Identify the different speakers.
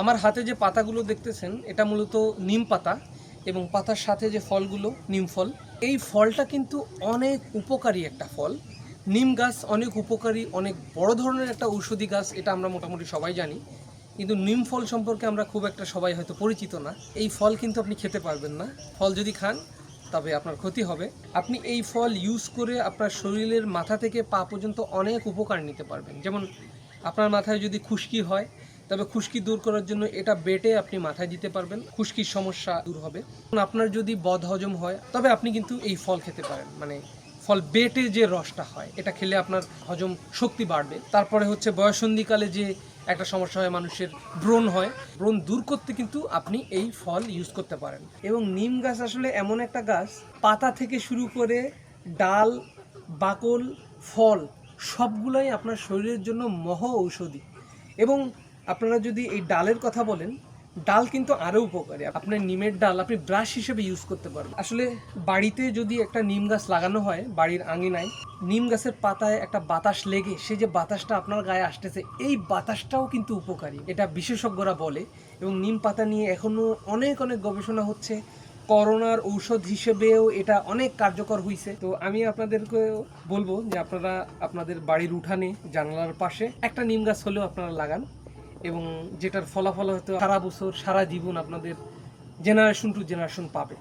Speaker 1: আমার হাতে যে পাতাগুলো দেখতেছেন এটা মূলত নিম পাতা এবং পাতার সাথে যে ফলগুলো নিম ফল। এই ফলটা কিন্তু অনেক উপকারী একটা ফল। নিম গাছ অনেক উপকারী, অনেক বড় ধরনের একটা ঔষধি গাছ, এটা আমরা মোটামুটি সবাই জানি। কিন্তু নিম ফল সম্পর্কে আমরা খুব একটা সবাই হয়তো পরিচিত না। এই ফল কিন্তু আপনি খেতে পারবেন না। ফল যদি খান তবে আপনার ক্ষতি হবে। আপনি এই ফল ইউজ করে আপনার শরীরের মাথা থেকে পা পর্যন্ত অনেক উপকার নিতে পারবেন। যেমন আপনার মাথায় যদি খুশকি হয় তবে খুশকি দূর করার জন্য এটা বেটে আপনি মাথায় দিতে পারবেন, খুশকির সমস্যা দূর হবে। আপনার যদি বদহজম হয় তবে আপনি কিন্তু এই ফল খেতে পারেন, মানে ফল বেটে যে রসটা হয় এটা খেলে আপনার হজম শক্তি বাড়বে। তারপরে হচ্ছে বয়ঃসন্ধিকালে যে একটা সমস্যা হয় মানুষের, ব্রণ হয়, ব্রণ দূর করতে কিন্তু আপনি এই ফল ইউজ করতে পারেন। এবং নিম গাছ আসলে এমন একটা গাছ, পাতা থেকে শুরু করে ডাল, বাকল, ফল সবগুলাই আপনার শরীরের জন্য মহা ঔষধি। এবং আপনারা যদি এই ডালের কথা বলেন, ডাল কিন্তু আরও উপকারী। আপনার নিমের ডাল আপনি ব্রাশ হিসেবে ইউজ করতে পারবেন। আসলে বাড়িতে যদি একটা নিম গাছ লাগানো হয় বাড়ির আঙিনায়, নিম গাছের পাতায় একটা বাতাস লেগে সে যে বাতাসটা আপনার গায়ে আসতেছে, এই বাতাসটাও কিন্তু উপকারী, এটা বিশেষজ্ঞরা বলে। এবং নিম পাতা নিয়ে এখনও অনেক অনেক গবেষণা হচ্ছে। করোনার ঔষধ হিসেবেও এটা অনেক কার্যকর হয়েছে। তো আমি আপনাদেরকে বলবো যে আপনারা আপনাদের বাড়ির উঠানে জানালার পাশে একটা নিম গাছ হলেও আপনারা লাগান, এবং যেটার ফলাফল হয়তো সারা বছর সারা জীবন আপনাদের জেনারেশন টু জেনারেশন পাবে।